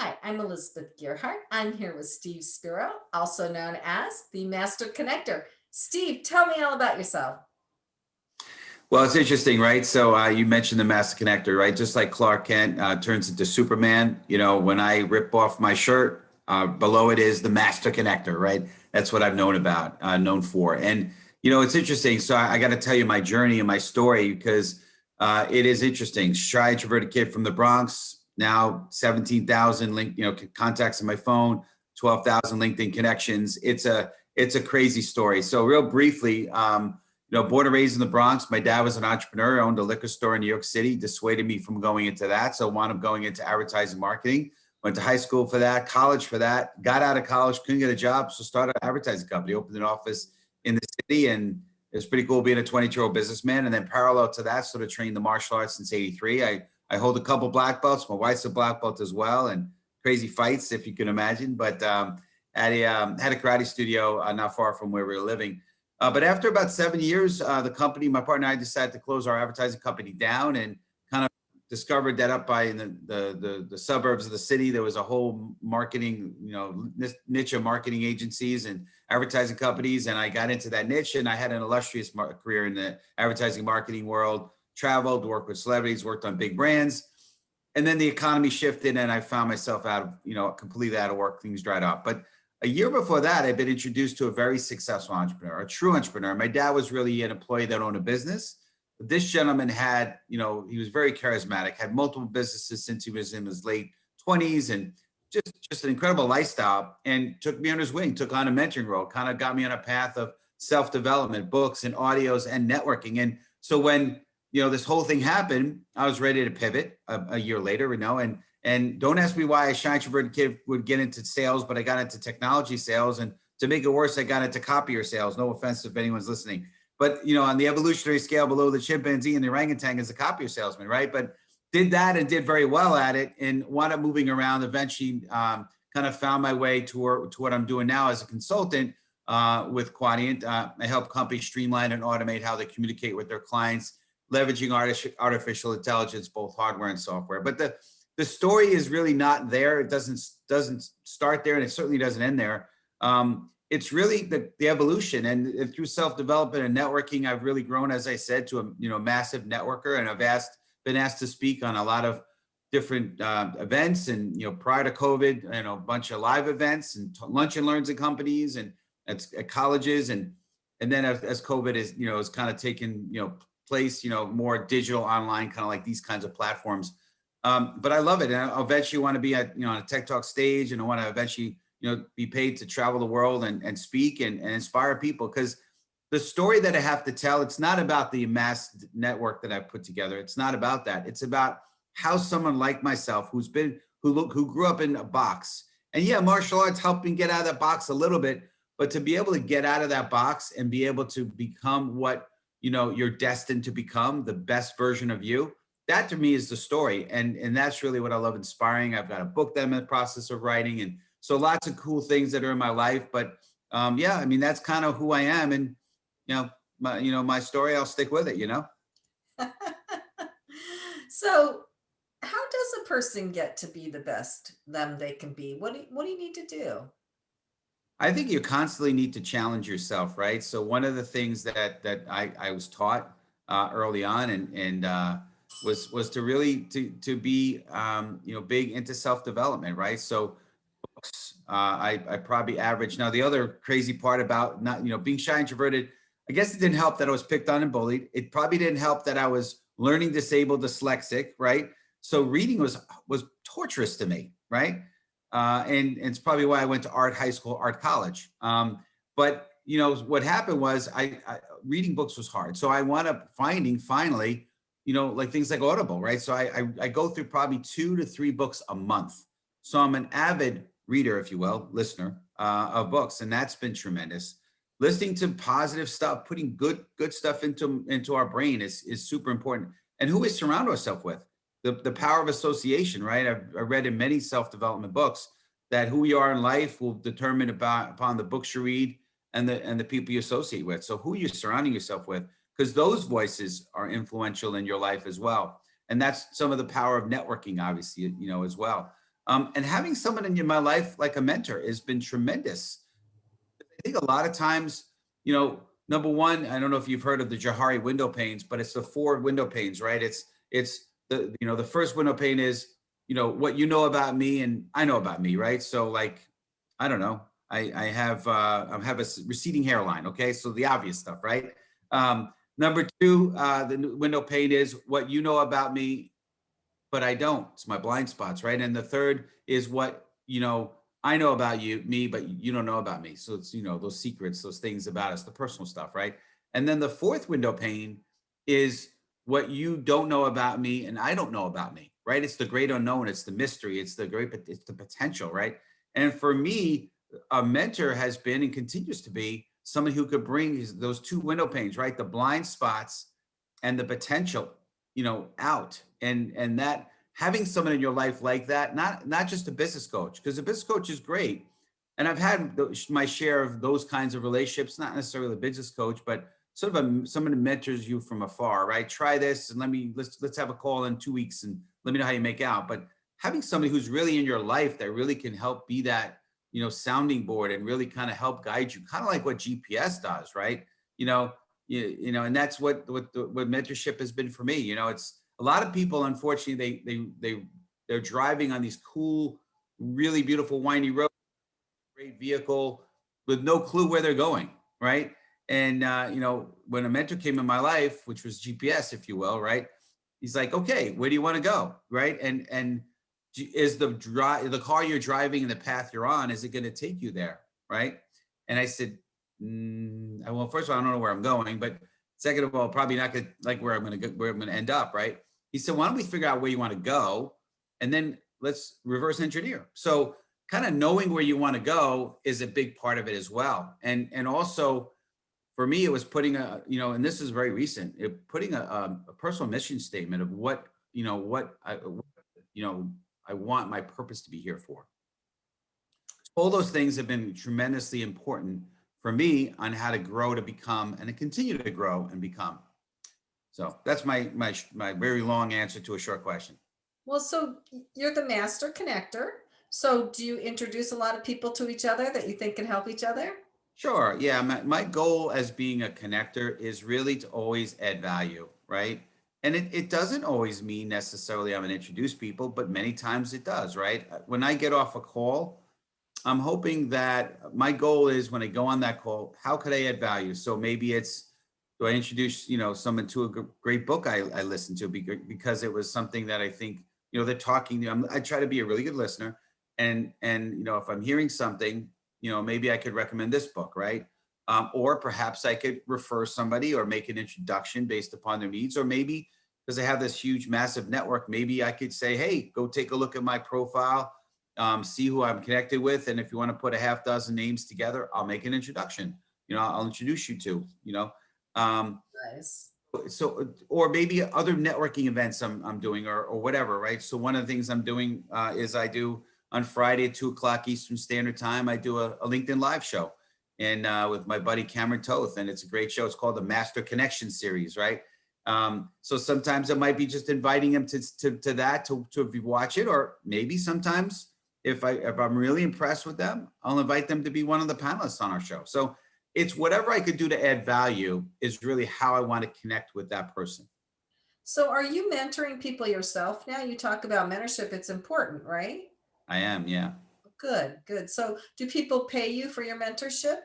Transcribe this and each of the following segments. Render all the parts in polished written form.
Hi, I'm Elizabeth Gearhart. I'm here with Steve Spiro, also known as the Master Connector. Steve, tell me all about yourself. Well, it's interesting, right? So you mentioned the Master Connector, right? Just like Clark Kent turns into Superman, when I rip off my shirt, below it is the Master Connector, right? That's what I've known for. And, it's interesting. So I got to tell you my journey and my story because it is interesting. Shy, introverted kid from the Bronx, now 17,000 contacts on my phone, 12,000 LinkedIn connections. It's a crazy story. So real briefly, born and raised in the Bronx. My dad was an entrepreneur, owned a liquor store in New York City, dissuaded me from going into that. So I wound up going into advertising marketing, went to high school for that, college for that, got out of college, couldn't get a job. So started an advertising company, opened an office in the city. And it was pretty cool being a 22-year-old businessman. And then parallel to that, sort of trained the martial arts since 83. I hold a couple black belts. My wife's a black belt as well. And crazy fights, if you can imagine. But had a karate studio not far from where we were living. But after about 7 years, the company, my partner and I decided to close our advertising company down and kind of discovered that up by the suburbs of the city, there was a whole marketing, niche of marketing agencies and advertising companies. And I got into that niche and I had an illustrious career in the advertising marketing world, traveled, worked with celebrities, worked on big brands. And then the economy shifted and I found myself completely out of work. Things dried up. But a year before that, I'd been introduced to a very successful entrepreneur, a true entrepreneur. My dad was really an employee that owned a business. But this gentleman had, he was very charismatic, had multiple businesses since he was in his late 20s and just an incredible lifestyle, and took me under his wing, took on a mentoring role, kind of got me on a path of self-development, books and audios and networking. And so when, this whole thing happened, I was ready to pivot a year later, and don't ask me why a shy introverted kid would get into sales, but I got into technology sales. And to make it worse, I got into copier sales. No offense if anyone's listening. But, on the evolutionary scale below the chimpanzee and the orangutan is a copier salesman, right? But did that and did very well at it and wound up moving around. Eventually kind of found my way to what I'm doing now as a consultant with Quadient. I help companies streamline and automate how they communicate with their clients, leveraging artificial intelligence, both hardware and software. But the story is really not there. It doesn't start there, and it certainly doesn't end there. It's really the evolution, and through self-development and networking, I've really grown, as I said, to a massive networker, and I've been asked to speak on a lot of different events. And prior to COVID, a bunch of live events and lunch and learns at companies and at colleges, and then as COVID is kind of taken place, more digital, online, kind of like these kinds of platforms. But I love it. And I eventually want to be at, on a Tech Talk stage, and I want to eventually, be paid to travel the world and speak and inspire people. Because the story that I have to tell, it's not about the mass network that I put together. It's not about that. It's about how someone like myself, who grew up in a box, and yeah, martial arts helped me get out of that box a little bit, but to be able to get out of that box and be able to become what, you're destined to become, the best version of you. That to me is the story. And that's really what I love inspiring. I've got a book that I'm in the process of writing. And so lots of cool things that are in my life. But that's kind of who I am. And, my story, I'll stick with it, So, how does a person get to be the best them they can be? What do you need to do? I think you constantly need to challenge yourself, right? So one of the things that I was taught early on and was to really to be big into self-development, right? So books, I probably average. Now the other crazy part about not being shy, introverted, I guess it didn't help that I was picked on and bullied. It probably didn't help that I was learning disabled, dyslexic, right? So reading was torturous to me, right? And it's probably why I went to art high school, art college. But what happened was I reading books was hard. So I wound up finding finally, like things like Audible, right? So I go through probably 2 to 3 books a month. So I'm an avid reader, if you will, listener of books, and that's been tremendous. Listening to positive stuff, putting good stuff into our brain is super important. And who we surround ourselves with. The power of association, right? I've read in many self-development books that who you are in life will determine upon the books you read and the people you associate with. So who you're surrounding yourself with, because those voices are influential in your life as well. And that's some of the power of networking, obviously, as well. And having someone in my life like a mentor has been tremendous. I think a lot of times, number one, I don't know if you've heard of the Johari window panes, but it's the four window panes, right? It's the first window pane is, what you know about me and I know about me, right? So like, I don't know, I have a receding hairline, okay? So the obvious stuff, right? Number two, the window pane is what you know about me but I don't. It's my blind spots, right? And the third is what, I know about me, but you don't know about me. So it's, those secrets, those things about us, the personal stuff, right? And then the fourth window pane is what you don't know about me and I don't know about me, right? It's the great unknown, it's the mystery, it's the potential, right? And for me, a mentor has been and continues to be someone who could bring those two window panes, right? The blind spots and the potential, out. And that having someone in your life like that, not just a business coach, because a business coach is great. And I've had my share of those kinds of relationships, not necessarily a business coach, but sort of someone who mentors you from afar, right? Try this and let's have a call in 2 weeks and let me know how you make out. But having somebody who's really in your life that really can help be that, sounding board and really kind of help guide you, kind of like what GPS does, right? And that's what mentorship has been for me. It's a lot of people, unfortunately, they're driving on these cool, really beautiful windy roads, great vehicle with no clue where they're going, right? And when a mentor came in my life, which was GPS, if you will, right? He's like, okay, where do you want to go, right? And is the car you're driving and the path you're on, is it going to take you there, right? And I said, well, first of all, I don't know where I'm going, but second of all, probably not gonna like where I'm gonna end up, right? He said, why don't we figure out where you want to go, and then let's reverse engineer. So, kind of knowing where you want to go is a big part of it as well, and also for me, it was putting and this is very recent, putting a personal mission statement of what I want my purpose to be here for. All those things have been tremendously important for me on how to grow to become and to continue to grow and become. So that's my very long answer to a short question. Well, so you're the master connector. So do you introduce a lot of people to each other that you think can help each other? Sure. Yeah. My goal as being a connector is really to always add value, right? And it doesn't always mean necessarily I'm going to introduce people, but many times it does, right? When I get off a call, I'm hoping that my goal is when I go on that call, how could I add value? So maybe it's, do I introduce, someone to a great book I listened to because it was something that I think, they're talking, I try to be a really good listener. And, if I'm hearing something, maybe I could recommend this book, right? Or perhaps I could refer somebody or make an introduction based upon their needs, or maybe because I have this huge, massive network, maybe I could say, hey, go take a look at my profile, see who I'm connected with. And if you want to put a half dozen names together, I'll make an introduction. I'll introduce you to, um, Nice. so, or maybe other networking events I'm doing or whatever, right? So one of the things I'm doing is I do on Friday at 2 o'clock Eastern Standard Time, I do a LinkedIn live show and with my buddy Cameron Toth. And it's a great show. It's called the Master Connection series, right? So sometimes it might be just inviting them to that, to watch it, or maybe sometimes if I'm really impressed with them, I'll invite them to be one of the panelists on our show. So it's whatever I could do to add value is really how I want to connect with that person. So are you mentoring people yourself now? You talk about mentorship, it's important, right? I am, yeah. Good, good. So do people pay you for your mentorship?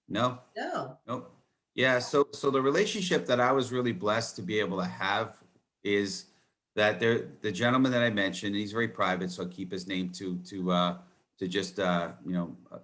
No, No. nope. Yeah, so the relationship that I was really blessed to be able to have is that the gentleman that I mentioned, he's very private, so I'll keep his name to just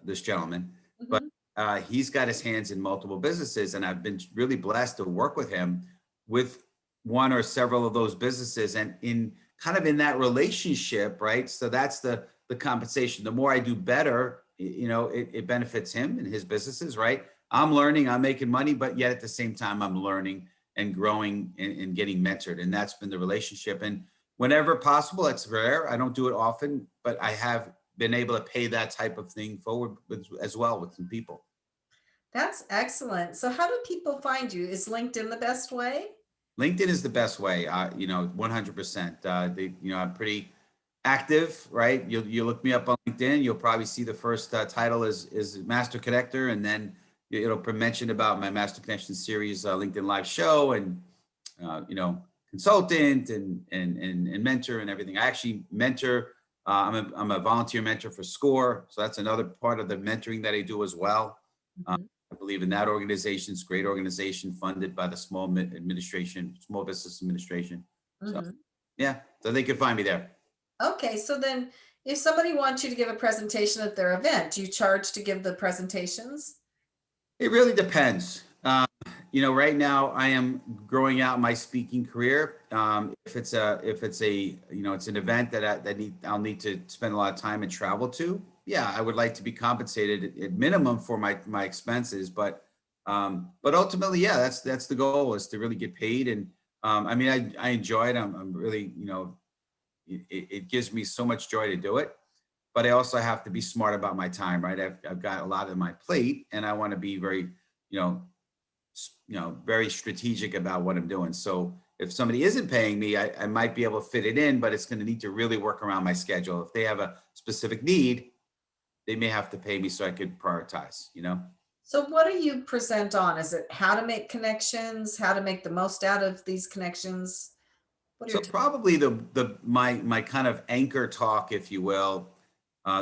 this gentleman. But Mhm. he's got his hands in multiple businesses, and I've been really blessed to work with him with one or several of those businesses, and in kind of in that relationship, right? So that's the compensation. The more I do better, it benefits him and his businesses, right? I'm learning, I'm making money, but yet at the same time, I'm learning and growing and getting mentored. And that's been the relationship. And whenever possible, it's rare. I don't do it often, but I have been able to pay that type of thing forward as well with some people. That's excellent. So how do people find you? Is LinkedIn the best way? LinkedIn is the best way, 100%. I'm pretty active, right? You look me up on LinkedIn, you'll probably see the first title is Master Connector, and then it'll mention about my Master Connection series LinkedIn live show, and consultant and mentor and everything. I actually mentor. I'm a volunteer mentor for SCORE, so that's another part of the mentoring that I do as well. Mhm. I believe in that organization. It's a great organization funded by the Small Business Administration. So Mhm. yeah, so they can find me there. Okay, so then if somebody wants you to give a presentation at their event, do you charge to give the presentations? It really depends. Right now I am growing out my speaking career. If it's an event that I'll need to spend a lot of time and travel to. Yeah, I would like to be compensated at minimum for my expenses, but ultimately, yeah, that's the goal, is to really get paid. And I enjoy it. I'm really, it gives me so much joy to do it. But I also have to be smart about my time, right? I've got a lot on my plate, and I want to be very, you know, very strategic about what I'm doing. So if somebody isn't paying me, I might be able to fit it in, but it's going to need to really work around my schedule. If they have a specific need, they may have to pay me so I could prioritize. So what do you present on? Is it how to make connections, how to make the most out of these connections? What are So your probably my kind of anchor talk, if you will.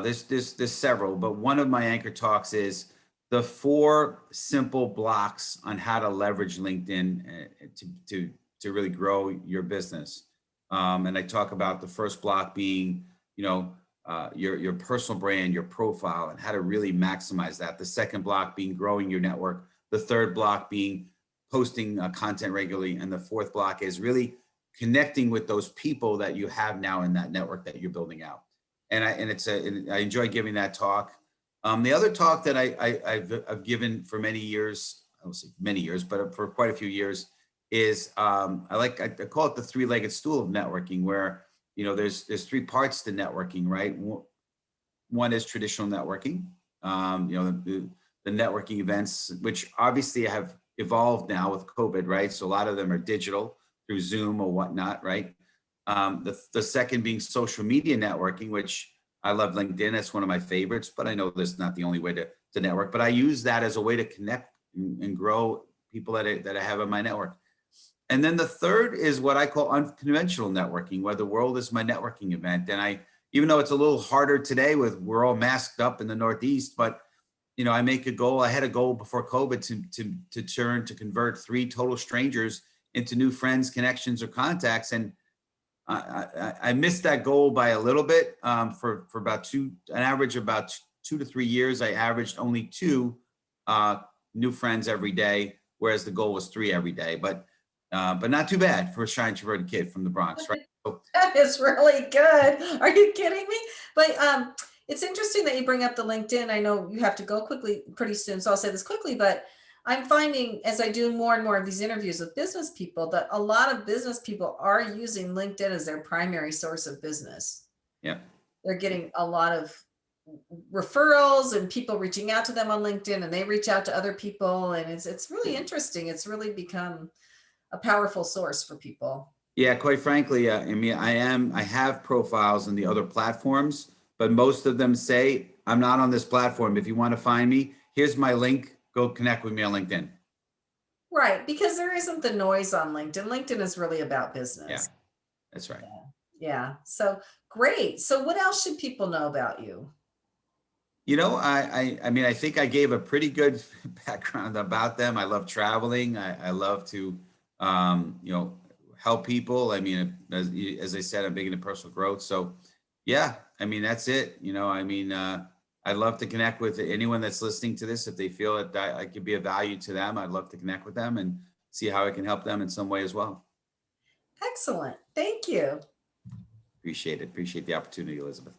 There's several, but one of my anchor talks is the 4 simple blocks on how to leverage LinkedIn to really grow your business. And I talk about the first block being, your personal brand, your profile, and how to really maximize that. The second block being growing your network. The third block being posting content regularly, and the fourth block is really connecting with those people that you have now in that network that you're building out. And I enjoy giving that talk. The other talk that I've given for many years, I won't say many years, but for quite a few years, is I call it the 3-legged stool of networking, where there's 3 parts to networking, right? One is traditional networking, the networking events, which obviously have evolved now with COVID, right? So a lot of them are digital through Zoom or whatnot, right? The second being social media networking, which I love LinkedIn. That's one of my favorites, but I know that's not the only way to network. But I use that as a way to connect and grow people that I have in my network. And then the third is what I call unconventional networking, where the world is my networking event. And even though it's a little harder today we're all masked up in the Northeast, but I make a goal. I had a goal before COVID to convert 3 total strangers into new friends, connections, or contacts. And I missed that goal by a little bit. For about an average of about 2 to 3 years, I averaged only 2 new friends every day, whereas the goal was 3 every day. But not too bad for a shy introverted kid from the Bronx, right? So, That is really good. Are you kidding me? But it's interesting that you bring up the LinkedIn. I know you have to go quickly pretty soon, so I'll say this quickly, but I'm finding as I do more and more of these interviews with business people that a lot of business people are using LinkedIn as their primary source of business. yeah. They're getting a lot of referrals and people reaching out to them on LinkedIn, and they reach out to other people, and it's really interesting. It's really become a powerful source for people. Yeah, quite frankly, I have profiles on the other platforms, but most of them say I'm not on this platform. If you want to find me, here's my link. Go connect with me on LinkedIn. Right, because there isn't the noise on LinkedIn. LinkedIn is really about Yeah, business. that's right. Yeah. Yeah. So great. So what else should people know about you? I think I gave a pretty good background about them. I love traveling. I love to, help people. As I said, I'm big into personal growth. So, yeah, that's it. I'd love to connect with anyone that's listening to this. If they feel that I could be of value to them, I'd love to connect with them and see how I can help them in some way as well. Excellent. Thank you. Appreciate it. Appreciate the opportunity, Elizabeth.